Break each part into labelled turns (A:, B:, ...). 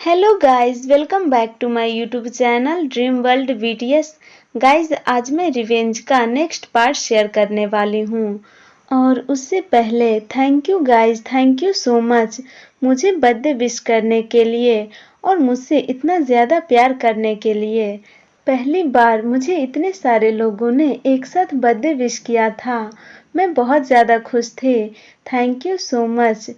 A: Hello guys, welcome back to my YouTube channel dream world BTS. Guys, आज मैं revenge का next part share करने वाली हूँ। और उससे पहले thank you guys, thank you so much मुझे बर्थडे विश करने के लिए और मुझसे इतना ज़्यादा प्यार करने के लिए। पहली बार मुझे इतने सारे लोगों ने एक साथ बर्थडे विश किया था। मैं बहुत ज़्यादा खुश थी। Thank you so much.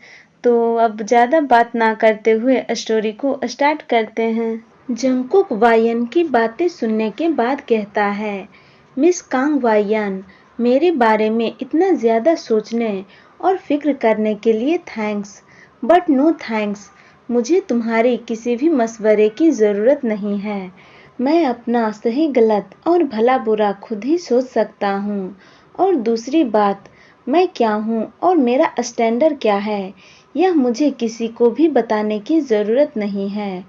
A: तो अब ज़्यादा बात ना करते हुए स्टोरी को स्टार्ट करते हैं। जंगकुक वायन की बातें सुनने के बाद कहता है, मिस कांग वायन, मेरे बारे में इतना ज़्यादा सोचने और फिक्र करने के लिए थैंक्स, बट नो थैंक्स। मुझे तुम्हारे किसी भी मशवरे की ज़रूरत नहीं है। मैं अपना सही गलत और भला बुरा खुद ही सोच सकता हूँ। और दूसरी बात, मैं क्या हूँ और मेरा स्टैंडर्ड क्या है, यह मुझे किसी को भी बताने की ज़रूरत नहीं है,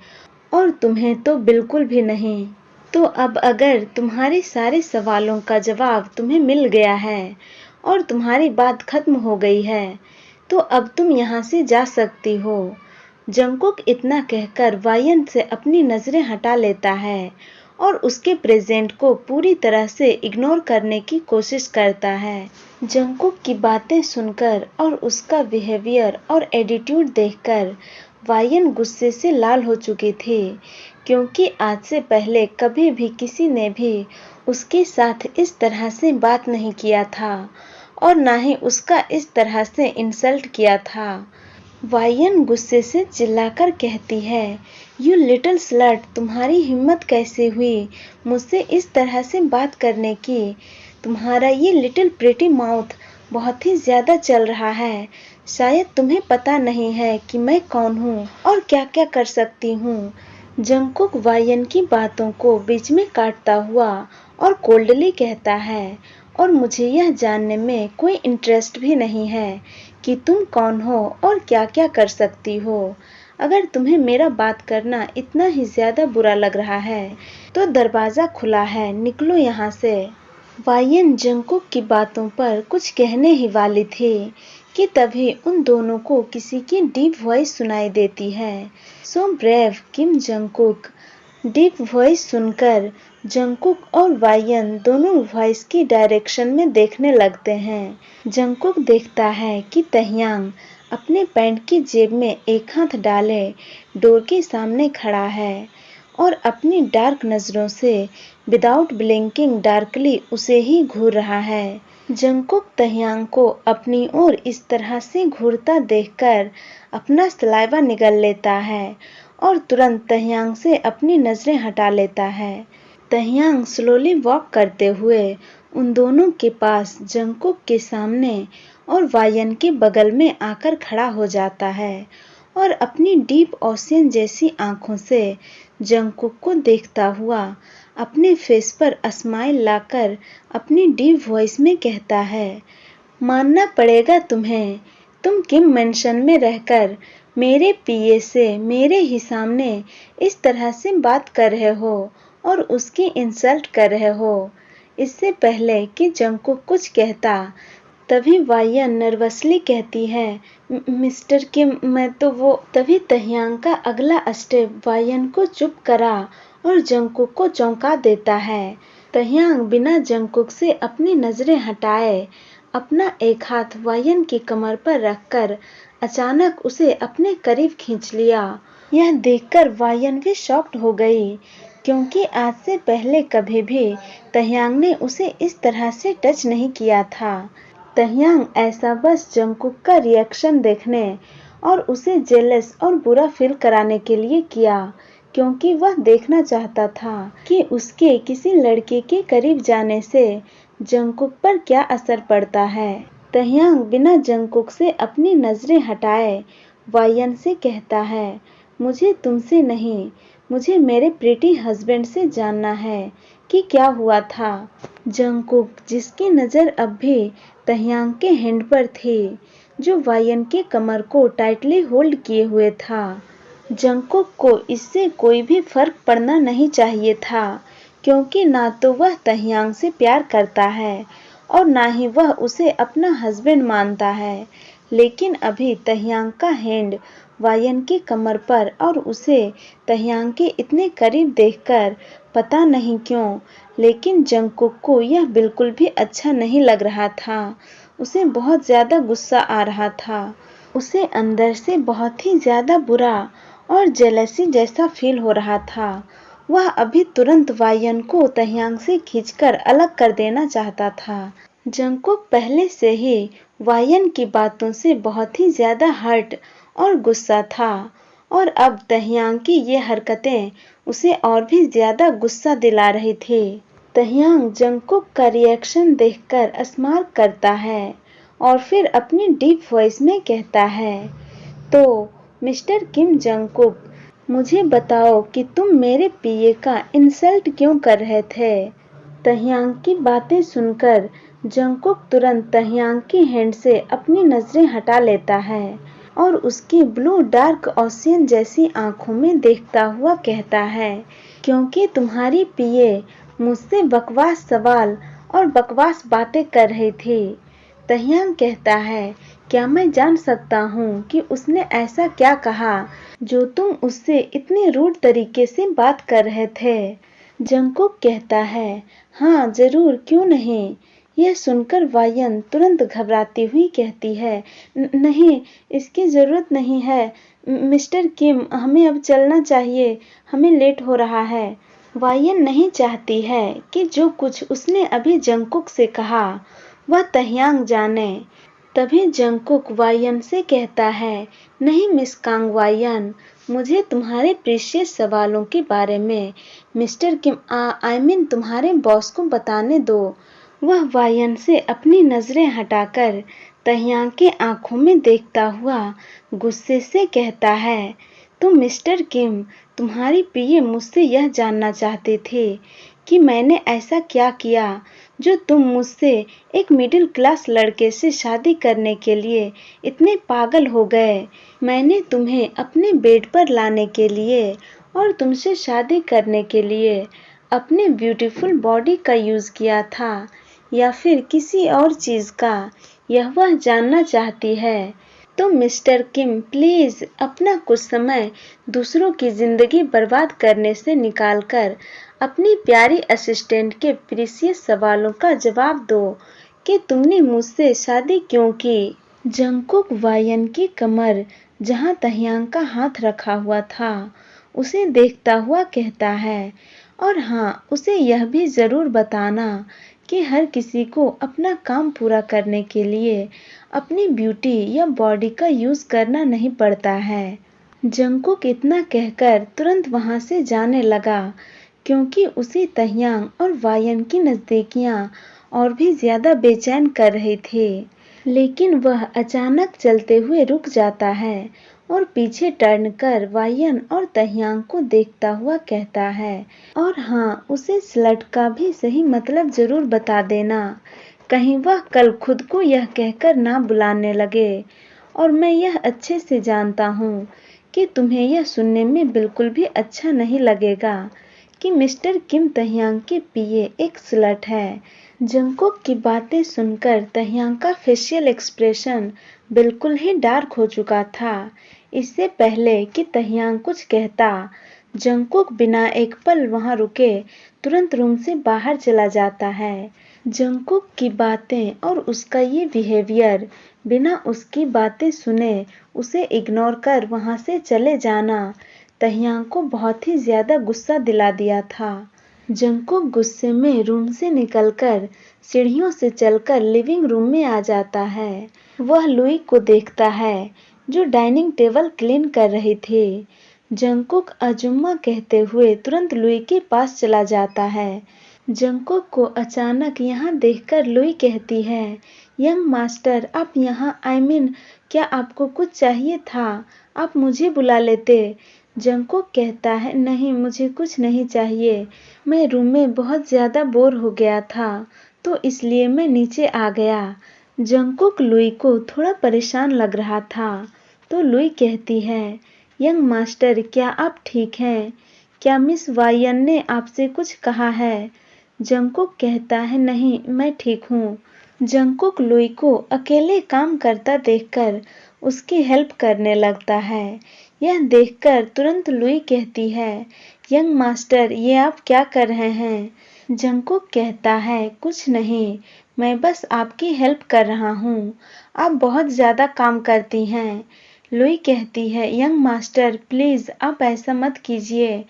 A: और तुम्हें तो बिल्कुल भी नहीं। तो अब अगर तुम्हारे सारे सवालों का जवाब तुम्हें मिल गया है और तुम्हारी बात खत्म हो गई है, तो अब तुम यहाँ से जा सकती हो। जंगकुक इतना कहकर वायन से अपनी नज़रें हटा लेता है और उसके प्रेजेंट को पूरी तरह से इग्नोर करने की कोशिश करता है। जंगकुक की बातें सुनकर और उसका बिहेवियर और एटीट्यूड देखकर वायन गुस्से से लाल हो चुकी थी, क्योंकि आज से पहले कभी भी किसी ने भी उसके साथ इस तरह से बात नहीं किया था और ना ही उसका इस तरह से इंसल्ट किया था। वायन गुस्से से चिल्लाकर कहती है, यू लिटिल स्लट, तुम्हारी हिम्मत कैसे हुई मुझसे इस तरह से बात करने की। तुम्हारा ये लिटिल प्रिटी माउथ बहुत ही ज़्यादा चल रहा है। शायद तुम्हें पता नहीं है कि मैं कौन हूँ और क्या क्या कर सकती हूँ। जंगकुक वायन की बातों को बीच में काटता हुआ और कोल्डली कहता है, और मुझे यह जानने में कोई इंटरेस्ट भी नहीं है कि तुम कौन हो और क्या क्या कर सकती हो। अगर तुम्हें मेरा बात करना इतना ही ज़्यादा बुरा लग रहा है तो दरवाज़ा खुला है, निकलो यहाँ से। वायन जंगकुक की बातों पर कुछ कहने ही वाली थी कि तभी उन दोनों को किसी की डीप वॉइस सुनाई देती है। सो ब्रेव किम जंगकुक। डीप वॉइस सुनकर जंगकुक और वायन दोनों वॉइस की डायरेक्शन में देखने लगते हैं। जंगकुक देखता है कि तह्यांग अपने पैंट की जेब में एक हाथ डाले डोर के सामने खड़ा है और अपनी डार्क नज़रों से विदाउट ब्लिंकिंग डार्कली उसे ही घूर रहा है। जंगकुक तह्यांग को अपनी ओर इस तरह से घूरता देखकर अपना सलाइवा निगल लेता है और तुरंत तह्यांग से अपनी नज़रें हटा लेता है। तह्यांग स्लोली वॉक करते हुए उन दोनों के पास जंगकुक के सामने और वायन के बगल में आकर खड़ा हो जाता है और अपनी डीप ओशियन जैसी आंखों से जंगकुक को देखता हुआ अपने फेस पर स्माइल लाकर अपनी डीप वॉइस में कहता है, मानना पड़ेगा तुम्हें, तुम किम मेंशन में रहकर मेरे पीए से मेरे ही सामने इस तरह से बात कर रहे हो और उसकी इंसल्ट कर रहे हो। इससे पहले कि जंगकुक कुछ कहता, तभी वायन नर्वसली कहती है, मिस्टर किम, मैं तो वो। तभी तह्यांग का अगला स्टेप वायन को चुप करा और जंगकुक को चौंका देता है। तह्यांग बिना जंगकुक से अपनी नज़रें हटाए अपना एक हाथ वायन की कमर पर रखकर अचानक उसे अपने करीब खींच लिया। यह देखकर वायन भी शॉक्ड हो गई, क्योंकि आज से पहले कभी भी तह्यांग ने उसे इस तरह से टच नहीं किया था। तह्यांग ऐसा बस जंगकुक का रिएक्शन देखने और उसे जेलस और बुरा फील कराने के लिए किया, क्योंकि वह देखना चाहता था कि उसके किसी लड़के के करीब जाने से जंगकुक पर क्या असर पड़ता है। तह्यांग बिना जंगकुक से अपनी नज़रें हटाए वायन से कहता है, मुझे तुमसे नहीं, मुझे मेरे प्रीटी हस्बैंड से जानना है कि क्या हुआ था। जंगकुक, जिसकी नज़र अब भी तह्यांग के हैंड पर थी जो वायन के कमर को टाइटली होल्ड किए हुए था। जंगकुक को इससे कोई भी फर्क पड़ना नहीं चाहिए था, क्योंकि ना तो वह तह्यांग से प्यार करता है और ना ही वह उसे अपना हस्बैंड मानता है। लेकिन अभी तह्यांग का हैंड वायन की कमर पर और उसे तह्यांग के इतने करीब देखकर पता नहीं क्यों, लेकिन जंगकुक को यह बिल्कुल भी अच्छा नहीं लग रहा था। उसे बहुत ज्यादा गुस्सा आ रहा था। उसे अंदर से बहुत ही ज्यादा बुरा और जेलसी जैसा फील हो रहा था। वह अभी तुरंत वायन को तह्यांग से खींचकर अलग कर देना चाहता था। जंगकुक पहले से ही वायन की बातों से बहुत ही ज्यादा हर्ट और गुस्सा था, और अब तह्यांग की ये हरकतें उसे और भी ज्यादा गुस्सा दिला रही थी। तह्यांग जंगकुक का रिएक्शन देखकर स्मार्ट करता है और फिर अपनी डीप वॉइस में कहता है, तो मिस्टर किम जंगकुक, मुझे बताओ कि तुम मेरे पीए का इंसल्ट क्यों कर रहे थे। तह्यांग की बातें सुनकर जंगकुक तुरंत तह्यांग की हैंड से अपनी नजरें हटा लेता है और उसकी ब्लू डार्क ओशियन जैसी आंखों में देखता हुआ कहता है, क्योंकि तुम्हारी पीए मुझसे बकवास सवाल और बकवास बातें कर रही थी। तह्यांग कहता है, क्या मैं जान सकता हूँ कि उसने ऐसा क्या कहा जो तुम उससे इतने रूड तरीके से बात कर रहे थे। जंगकुक कहता है, हाँ जरूर, क्यों नहीं। यह सुनकर वायन तुरंत घबराती हुई कहती है, नहीं, इसकी जरूरत नहीं है मिस्टर किम, हमें अब चलना चाहिए, हमें लेट हो रहा है। वायन नहीं चाहती है कि जो कुछ उसने अभी जंगकुक से कहा वह तह्यांग जाने। तभी जंगकुक वायन से कहता है, नहीं मिस कांग वायन, मुझे तुम्हारे प्रीशियस सवालों के बारे में मिस्टर किम आई मीन तुम्हारे बॉस को बताने दो। वह वायन से अपनी नजरें हटाकर तह्यांग के आंखों में देखता हुआ गुस्से से कहता है, तो मिस्टर किम, तुम्हारी पीए मुझसे यह जानना चाहते थे कि मैंने ऐसा क्या किया जो तुम मुझसे एक मिडिल क्लास लड़के से शादी करने के लिए इतने पागल हो गए। मैंने तुम्हें अपने बेड पर लाने के लिए और तुमसे शादी करने के लिए अपने ब्यूटीफुल बॉडी का यूज किया था या फिर किसी और चीज का, यह वह जानना चाहती है। तो मिस्टर किम प्लीज अपना कुछ समय दूसरों की जिंदगी बर्बाद करने से निकालकर अपनी प्यारी असिस्टेंट के प्रीशियस सवालों का जवाब दो कि तुमने मुझसे शादी क्यों की। जंगकुक वायन की कमर जहां तह्यांग का हाथ रखा हुआ था उसे देखता हुआ कहता है, और हाँ, उसे यह भी जरूर बताना कि हर किसी को अपना काम पूरा करने के लिए अपनी ब्यूटी या बॉडी का यूज करना नहीं पड़ता है। जंगकुक इतना कहकर तुरंत वहां से जाने लगा, क्योंकि उसे तह्यांग और वायन की नजदीकियां और भी ज्यादा बेचैन कर रही थी। लेकिन वह अचानक चलते हुए रुक जाता है और पीछे टर्न कर वायन और तह्यांग को देखता हुआ कहता है, और हाँ, उसे स्लट का भी सही मतलब जरूर बता देना, कहीं वह कल खुद को यह कहकर ना बुलाने लगे। और मैं यह अच्छे से जानता हूँ कि तुम्हें यह सुनने में बिल्कुल भी अच्छा नहीं लगेगा कि मिस्टर किम तह्यांग के पीए एक स्लट है। जंगकुक की बातें सुनकर तह्यांग का फेशियल एक्सप्रेशन बिल्कुल ही डार्क हो चुका था। इससे पहले कि तह्यांग कुछ कहता, जंगकुक बिना एक पल वहां रुके तुरंत रूम से बाहर चला जाता है। जंगकुक की बातें और उसका ये बिहेवियर बिना उसकी बातें सुने उसे इग्नोर कर वहां से चले जाना तह्यांग को बहुत ही ज्यादा गुस्सा दिला दिया था। जंगकुक गुस्से में रूम से निकलकर सीढ़ियों से चलकर लिविंग रूम में आ जाता है। वह लुई को देखता है जो डाइनिंग टेबल क्लीन कर रही थी। जंगकुक अजुम्मा कहते हुए तुरंत लुई के पास चला जाता है। जंगकुक को अचानक यहाँ देखकर लुई कहती है, यंग मास्टर, आप यहाँ आई मीन क्या आपको कुछ चाहिए था? आप मुझे बुला लेते। जंगकुक कहता है, नहीं, मुझे कुछ नहीं चाहिए, मैं रूम में बहुत ज्यादा बोर हो गया था तो इसलिए मैं नीचे आ गया। जंगकुक लुई को थोड़ा परेशान लग रहा था तो लुई कहती है, यंग मास्टर, क्या आप ठीक हैं? क्या मिस वायन ने आपसे कुछ कहा है? जंगकुक कहता है, नहीं, मैं ठीक हूँ। जंगकुक लुई को अकेले काम करता देखकर उसकी हेल्प करने लगता है। यह देखकर तुरंत लुई कहती है, यंग मास्टर ये आप क्या कर रहे हैं? जंगकुक कहता है, कुछ नहीं, मैं बस आपकी हेल्प कर रहा हूँ, आप बहुत ज़्यादा काम करती हैं। लुई कहती है, यंग मास्टर प्लीज़ आप ऐसा मत कीजिए,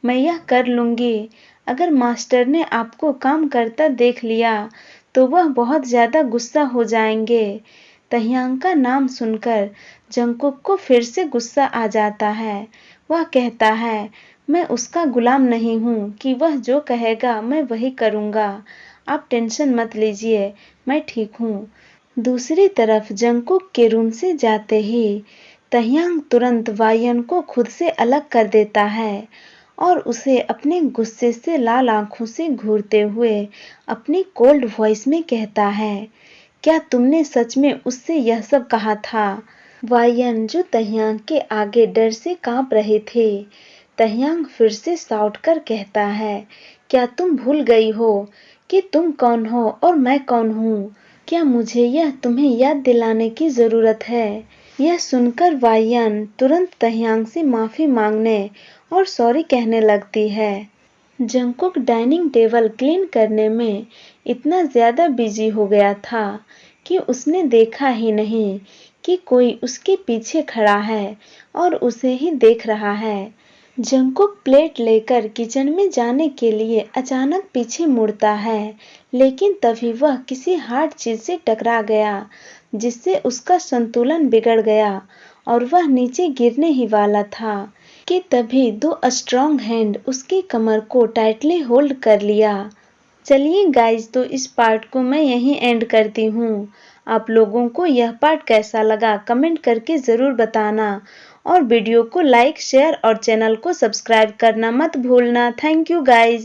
A: मैं यह कर लूँगी। अगर मास्टर ने आपको काम करता देख लिया तो वह बहुत ज़्यादा गुस्सा हो जाएंगे। तह्यांग का नाम सुनकर जंगकुक को फिर से गुस्सा आ जाता है। वह कहता है, मैं उसका गुलाम नहीं हूँ कि वह जो कहेगा मैं वही करूँगा। आप टेंशन मत लीजिए, मैं ठीक हूँ। दूसरी तरफ जंगकुक के रूम से जाते ही तह्यांग तुरंत वायन को खुद से अलग कर देता है और उसे अपने गुस्से से लाल आंखों से घूरते हुए अपनी कोल्ड वॉइस में कहता है, क्या तुमने सच में उससे यह सब कहा था? वायन जो तह्यांग के आगे डर से कांप रहे थे, तह्यांग फिर से साउट कर कहता है, क्या तुम भूल गई हो कि तुम कौन हो और मैं कौन हूँ? क्या मुझे यह तुम्हें याद दिलाने की जरूरत है? यह सुनकर वायन तुरंत तह्यांग से माफी मांगने और सॉरी कहने लगती है। जंगकुक डाइनिंग टेबल क्लीन करने में इतना ज्यादा बिजी हो गया था कि उसने देखा ही नहीं कि कोई उसके पीछे खड़ा है और उसे ही देख रहा है। जंगकुक प्लेट लेकर किचन में जाने के लिए अचानक पीछे मुड़ता है, लेकिन तभी वह किसी हार्ड चीज से टकरा गया जिससे उसका संतुलन बिगड़ गया और वह नीचे गिरने ही वाला था कि तभी दो स्ट्रॉन्ग हैंड उसकी कमर को टाइटली होल्ड कर लिया। चलिए गाइज, तो इस पार्ट को मैं यहीं एंड करती हूँ। आप लोगों को यह पार्ट कैसा लगा कमेंट करके ज़रूर बताना और वीडियो को लाइक शेयर और चैनल को सब्सक्राइब करना मत भूलना। Thank you guys.